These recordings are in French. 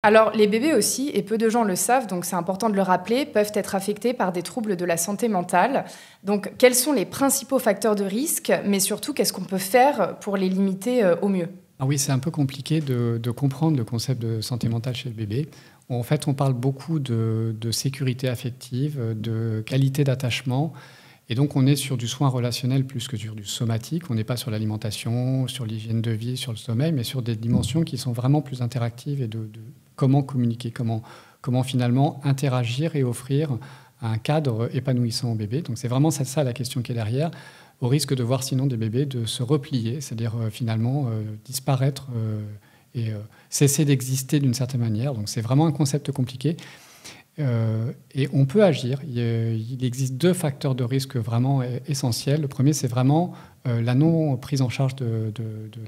Alors, les bébés aussi, et peu de gens le savent, donc c'est important de le rappeler, peuvent être affectés par des troubles de la santé mentale. Donc, quels sont les principaux facteurs de risque, mais surtout, qu'est-ce qu'on peut faire pour les limiter au mieux? Ah oui, c'est un peu compliqué de comprendre le concept de santé mentale chez le bébé. En fait, on parle beaucoup de sécurité affective, de qualité d'attachement. Et donc, on est sur du soin relationnel plus que sur du somatique. On n'est pas sur l'alimentation, sur l'hygiène de vie, sur le sommeil, mais sur des dimensions qui sont vraiment plus interactives et de comment communiquer, comment finalement interagir et offrir un cadre épanouissant au bébé. Donc, c'est vraiment ça la question qui est derrière, au risque de voir sinon des bébés de se replier, c'est-à-dire finalement disparaître et cesser d'exister d'une certaine manière. Donc, c'est vraiment un concept compliqué. Et on peut agir. Il existe deux facteurs de risque vraiment essentiels. Le premier, c'est vraiment la non prise en charge de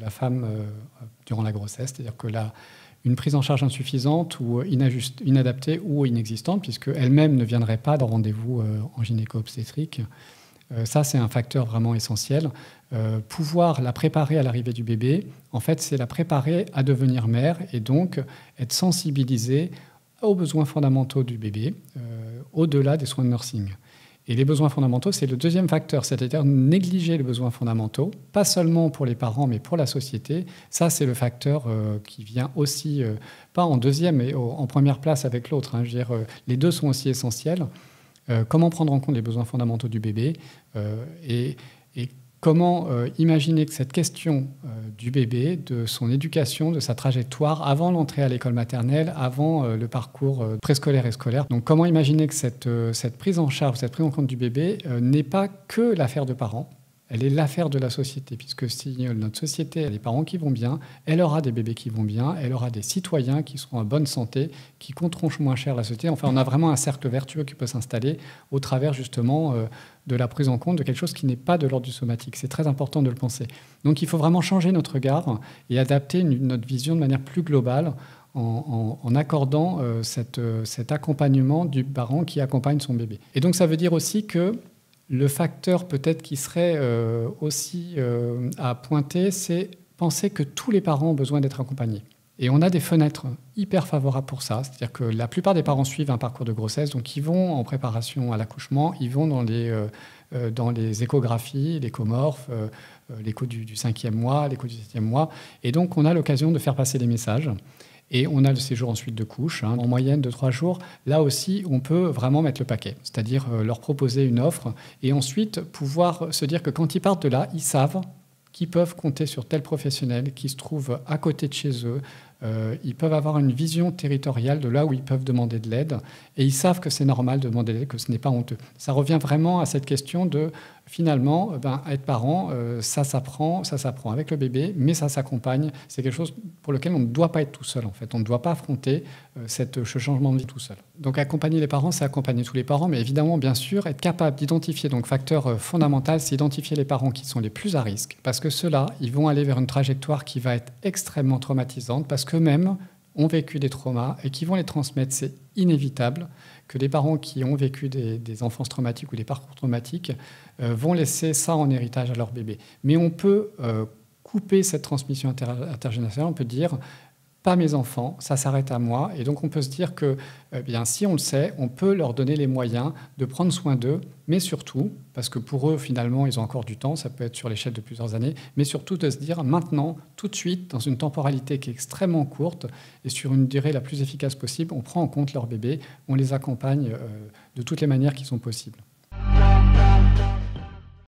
la femme durant la grossesse. C'est-à-dire que une prise en charge insuffisante ou inadaptée ou inexistante, puisqu'elle-même ne viendrait pas de rendez-vous en gynéco-obstétrique. Ça, c'est un facteur vraiment essentiel. Pouvoir la préparer à l'arrivée du bébé, en fait, c'est la préparer à devenir mère et donc être sensibilisée aux besoins fondamentaux du bébé, au-delà des soins de nursing. Et les besoins fondamentaux, c'est le deuxième facteur, c'est-à-dire négliger les besoins fondamentaux, pas seulement pour les parents, mais pour la société. Ça, c'est le facteur qui vient aussi, pas en deuxième, mais en première place avec l'autre. Je veux dire, les deux sont aussi essentiels. Comment prendre en compte les besoins fondamentaux du bébé et comment imaginer que cette question du bébé, de son éducation, de sa trajectoire, avant l'entrée à l'école maternelle, avant le parcours préscolaire et scolaire. Donc comment imaginer que cette prise en charge, cette prise en compte du bébé n'est pas que l'affaire de parents, elle est l'affaire de la société, puisque si notre société a des parents qui vont bien, elle aura des bébés qui vont bien, elle aura des citoyens qui seront en bonne santé, qui coûteront moins cher la société. Enfin, on a vraiment un cercle vertueux qui peut s'installer au travers justement de la prise en compte de quelque chose qui n'est pas de l'ordre du somatique. C'est très important de le penser. Donc il faut vraiment changer notre regard et adapter notre vision de manière plus globale en accordant cet accompagnement du parent qui accompagne son bébé. Et donc ça veut dire aussi que le facteur peut-être qui serait aussi à pointer, c'est penser que tous les parents ont besoin d'être accompagnés. Et on a des fenêtres hyper favorables pour ça. C'est-à-dire que la plupart des parents suivent un parcours de grossesse, donc ils vont en préparation à l'accouchement, ils vont dans les échographies, l'échomorphe, l'écho du 5e mois, l'écho du 7e mois. Et donc on a l'occasion de faire passer les messages. Et on a le séjour ensuite de couche, en moyenne de 3 jours. Là aussi, on peut vraiment mettre le paquet, c'est-à-dire leur proposer une offre et ensuite pouvoir se dire que quand ils partent de là, ils savent qu'ils peuvent compter sur tel professionnel qui se trouve à côté de chez eux. Ils peuvent avoir une vision territoriale de là où ils peuvent demander de l'aide et ils savent que c'est normal de demander de l'aide, que ce n'est pas honteux. Ça revient vraiment à cette question de, finalement, être parent, ça s'apprend avec le bébé, mais ça s'accompagne. C'est quelque chose pour lequel on ne doit pas être tout seul, en fait. On ne doit pas affronter ce changement de vie tout seul. Donc accompagner les parents, c'est accompagner tous les parents, mais évidemment, bien sûr, être capable d'identifier, donc facteur fondamental, c'est identifier les parents qui sont les plus à risque, parce que ceux-là, ils vont aller vers une trajectoire qui va être extrêmement traumatisante, parce qu'eux-mêmes ont vécu des traumas et qui vont les transmettre. C'est inévitable que les parents qui ont vécu des enfances traumatiques ou des parcours traumatiques vont laisser ça en héritage à leur bébé. Mais on peut couper cette transmission intergénérationnelle, on peut dire pas mes enfants, ça s'arrête à moi. Et donc on peut se dire que si on le sait, on peut leur donner les moyens de prendre soin d'eux, mais surtout, parce que pour eux finalement ils ont encore du temps, ça peut être sur l'échelle de plusieurs années, mais surtout de se dire maintenant, tout de suite, dans une temporalité qui est extrêmement courte et sur une durée la plus efficace possible, on prend en compte leur bébé, on les accompagne de toutes les manières qui sont possibles.